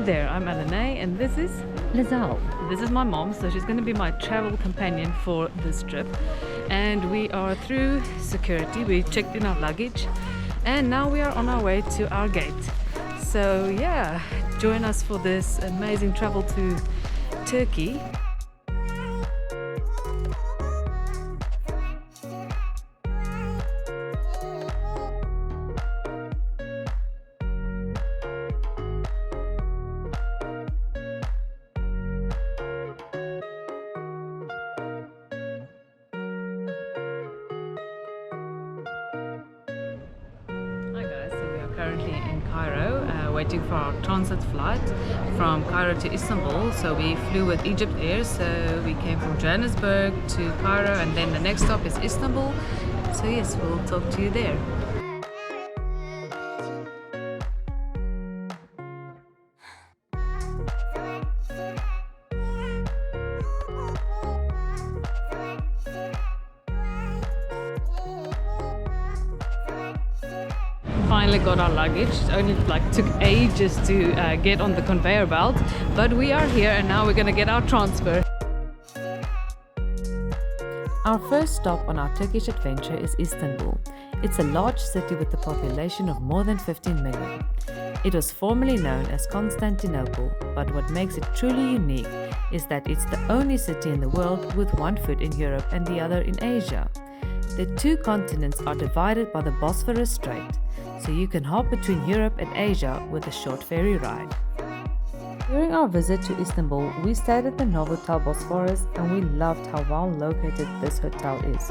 there, I'm Elena and this is Lazal. This is my mom, so she's going to be my travel companion for this trip. And we are through security, we checked in our luggage and now we are on our way to our gate. So yeah, join us for this amazing travel to Turkey. Currently in Cairo, waiting for our transit flight from Cairo to Istanbul. So we flew with Egypt Air, so we came from Johannesburg to Cairo and then the next stop is Istanbul. So yes, we'll talk to you there. Finally got our luggage. It only took ages to get on the conveyor belt, but we are here and now we're gonna get our transfer. Our first stop on our Turkish adventure is Istanbul. It's a large city with a population of more than 15 million. It was formerly known as Constantinople, but what makes it truly unique is that it's the only city in the world with one foot in Europe and the other in Asia. The two continents are divided by the Bosphorus Strait, so you can hop between Europe and Asia with a short ferry ride. During our visit to Istanbul, we stayed at the Novotel Bosphorus and we loved how well located this hotel is.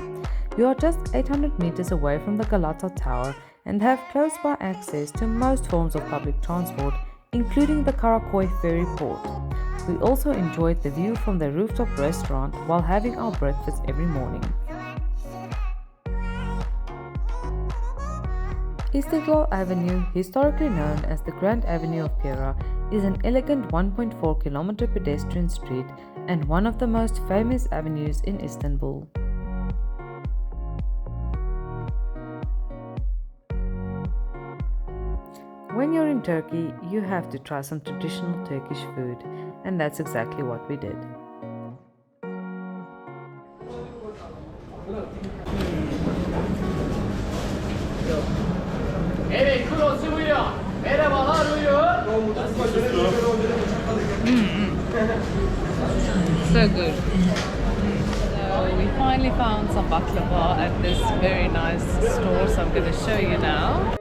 You are just 800 meters away from the Galata Tower and have close by access to most forms of public transport, including the Karakoy ferry port. We also enjoyed the view from the rooftop restaurant while having our breakfast every morning. Istiklal Avenue, historically known as the Grand Avenue of Pera, is an elegant 1.4 kilometer pedestrian street and one of the most famous avenues in Istanbul. When you're in Turkey, you have to try some traditional Turkish food, and that's exactly what we did. So good. So we finally found some baklava at this very nice store, so I'm going to show you now.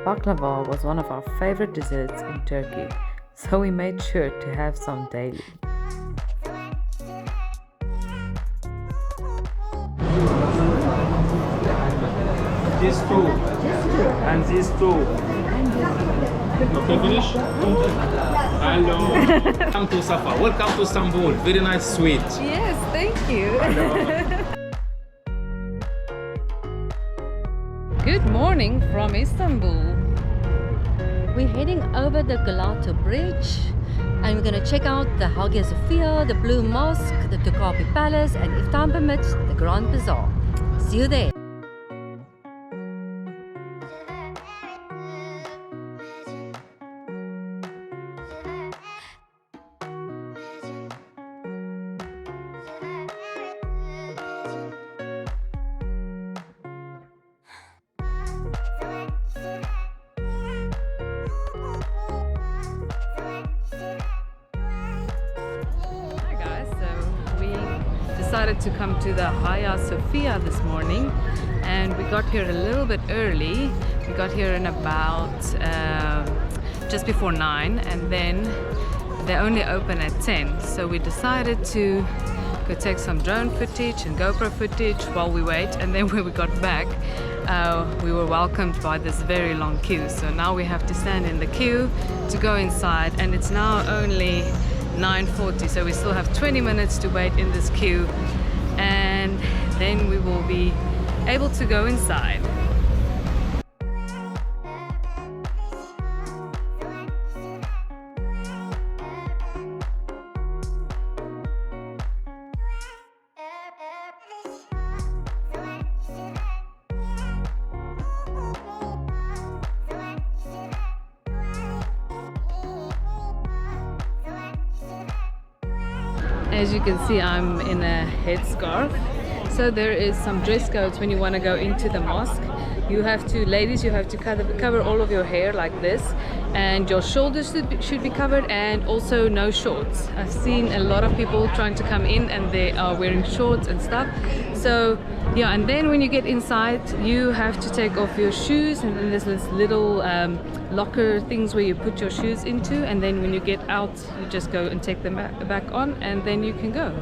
Baklava was one of our favorite desserts in Turkey, so we made sure to have some daily. These two. And these two. Okay, finish? Hello. Welcome to Safa. Welcome to Istanbul. Very nice sweet. Yes, thank you. Good morning from Istanbul. We're heading over the Galata Bridge and we're going to check out the Hagia Sophia, the Blue Mosque, the Topkapi Palace and if time permits, the Grand Bazaar. See you there. Decided to come to the Hagia Sophia this morning and we got here a little bit early. We got here in about just before 9 and then they only open at 10, so we decided to go take some drone footage and GoPro footage while we wait, and then when we got back we were welcomed by this very long queue, so now we have to stand in the queue to go inside and it's now only 9:40, so we still have 20 minutes to wait in this queue and then we will be able to go inside. As you can see, I'm in a headscarf. So there is some dress codes when you want to go into the mosque. You have to, ladies, you have to cover all of your hair like this, and your shoulders should be covered, and also no shorts. I've seen a lot of people trying to come in and they are wearing shorts and stuff. So yeah, and then when you get inside, you have to take off your shoes, and then there's this little locker things where you put your shoes into, and then when you get out, you just go and take them back on, and then you can go.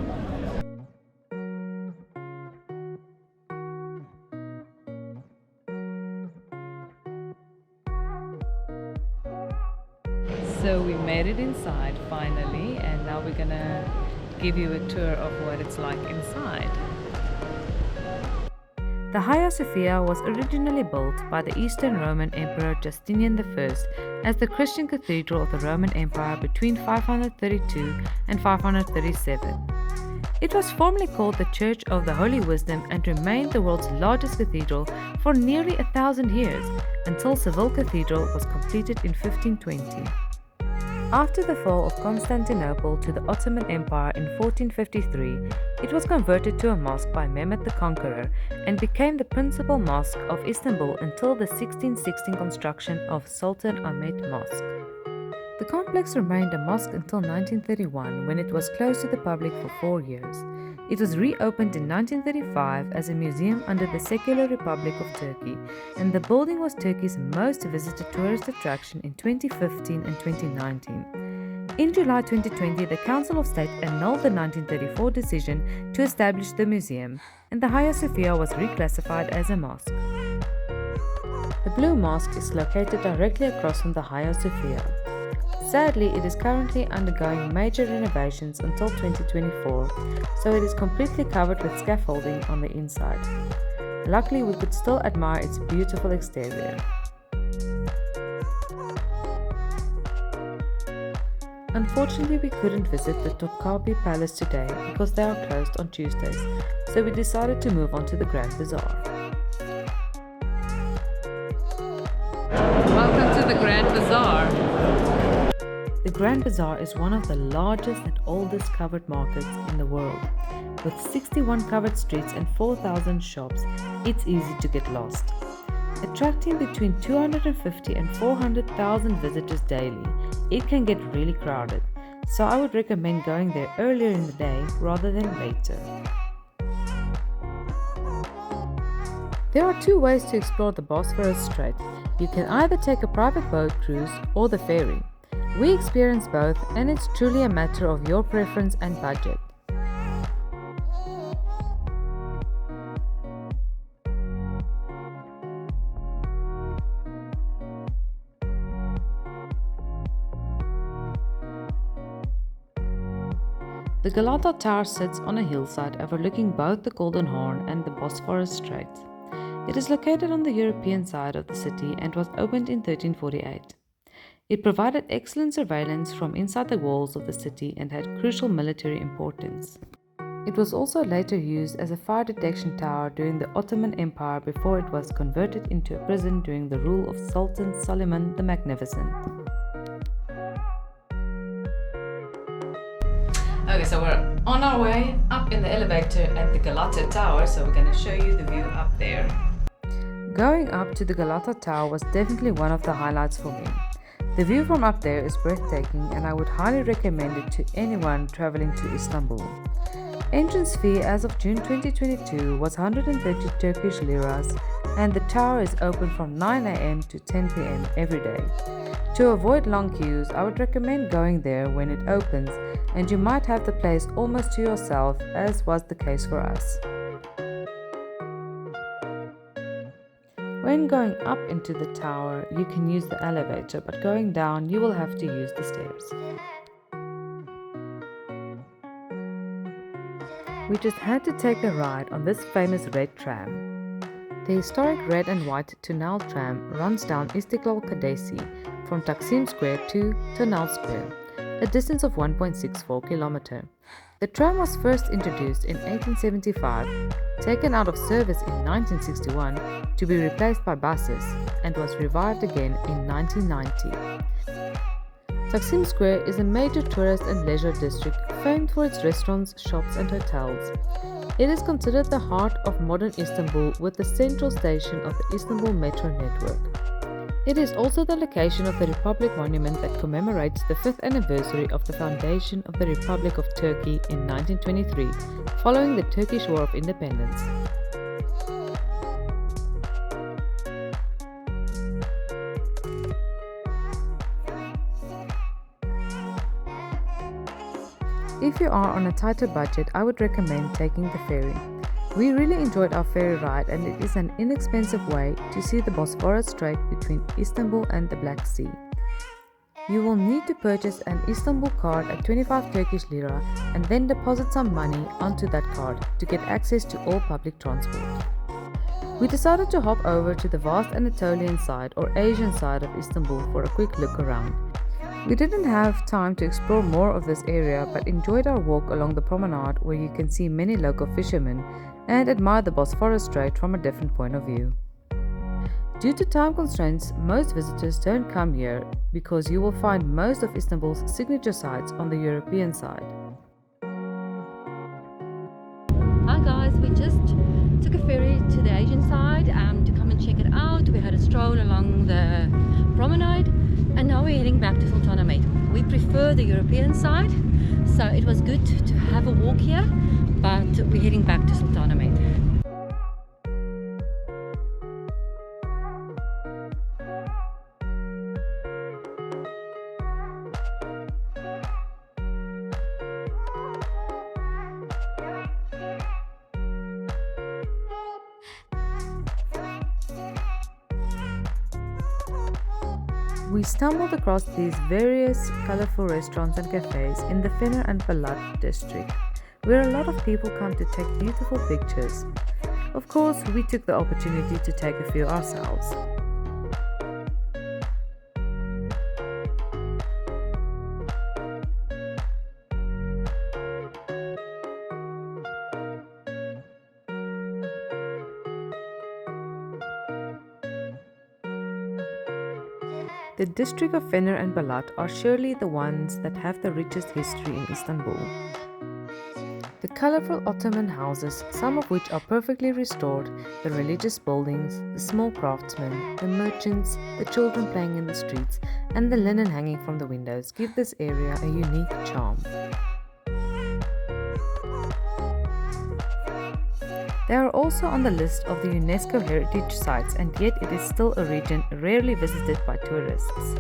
So we made it inside finally, and now we're gonna give you a tour of what it's like inside. The Hagia Sophia was originally built by the Eastern Roman Emperor Justinian I as the Christian cathedral of the Roman Empire between 532 and 537. It was formerly called the Church of the Holy Wisdom and remained the world's largest cathedral for nearly 1,000 years until Seville Cathedral was completed in 1520. After the fall of Constantinople to the Ottoman Empire in 1453, it was converted to a mosque by Mehmed the Conqueror and became the principal mosque of Istanbul until the 1616 construction of Sultan Ahmet Mosque. The complex remained a mosque until 1931, when it was closed to the public for 4 years. It was reopened in 1935 as a museum under the Secular Republic of Turkey, and the building was Turkey's most visited tourist attraction in 2015 and 2019. In July 2020, the Council of State annulled the 1934 decision to establish the museum, and the Hagia Sophia was reclassified as a mosque. The Blue Mosque is located directly across from the Hagia Sophia. Sadly, it is currently undergoing major renovations until 2024, so it is completely covered with scaffolding on the inside. Luckily, we could still admire its beautiful exterior. Unfortunately, we couldn't visit the Topkapi Palace today because they are closed on Tuesdays, so we decided to move on to the Grand Bazaar. Welcome to the Grand Bazaar. The Grand Bazaar is one of the largest and oldest covered markets in the world. With 61 covered streets and 4,000 shops, it's easy to get lost. Attracting between 250 and 400,000 visitors daily, it can get really crowded, so I would recommend going there earlier in the day rather than later. There are 2 ways to explore the Bosphorus Strait. You can either take a private boat cruise or the ferry. We experience both, and it's truly a matter of your preference and budget. The Galata Tower sits on a hillside overlooking both the Golden Horn and the Bosphorus Strait. It is located on the European side of the city and was opened in 1348. It provided excellent surveillance from inside the walls of the city and had crucial military importance. It was also later used as a fire detection tower during the Ottoman Empire before it was converted into a prison during the rule of Sultan Suleiman the Magnificent. Okay, so we're on our way up in the elevator at the Galata Tower, so we're going to show you the view up there. Going up to the Galata Tower was definitely one of the highlights for me. The view from up there is breathtaking, and I would highly recommend it to anyone traveling to Istanbul. Entrance fee as of June 2022 was 130 Turkish liras, and the tower is open from 9 am to 10 pm every day. To avoid long queues, I would recommend going there when it opens, and you might have the place almost to yourself, as was the case for us. When going up into the tower, you can use the elevator, but going down, you will have to use the stairs. We just had to take a ride on this famous red tram. The historic red and white Tunnel tram runs down Istiklal Street from Taksim Square to Tunnel Square, a distance of 1.64 km. The tram was first introduced in 1875, taken out of service in 1961 to be replaced by buses, and was revived again in 1990. Taksim Square is a major tourist and leisure district famed for its restaurants, shops and hotels. It is considered the heart of modern Istanbul with the central station of the Istanbul metro network. It is also the location of the Republic Monument that commemorates the 5th anniversary of the foundation of the Republic of Turkey in 1923, following the Turkish War of Independence. If you are on a tighter budget, I would recommend taking the ferry. We really enjoyed our ferry ride and it is an inexpensive way to see the Bosphorus Strait between Istanbul and the Black Sea. You will need to purchase an Istanbul card at 25 Turkish lira and then deposit some money onto that card to get access to all public transport. We decided to hop over to the vast Anatolian side or Asian side of Istanbul for a quick look around. We didn't have time to explore more of this area but enjoyed our walk along the promenade where you can see many local fishermen and admire the Bosphorus Strait from a different point of view. Due to time constraints, most visitors don't come here because you will find most of Istanbul's signature sites on the European side. Hi guys, we just took a ferry to the Asian side to come and check it out. We had a stroll along the promenade and now we're heading back to Sultanahmet. We prefer the European side, so it was good to have a walk here, but we're heading back to Sultanahmet. We stumbled across these various colorful restaurants and cafes in the Fener and Balat district, where a lot of people come to take beautiful pictures. Of course, we took the opportunity to take a few ourselves. The district of Fener and Balat are surely the ones that have the richest history in Istanbul. The colorful Ottoman houses, some of which are perfectly restored, the religious buildings, the small craftsmen, the merchants, the children playing in the streets, and the linen hanging from the windows give this area a unique charm. They are also on the list of the UNESCO heritage sites, and yet it is still a region rarely visited by tourists.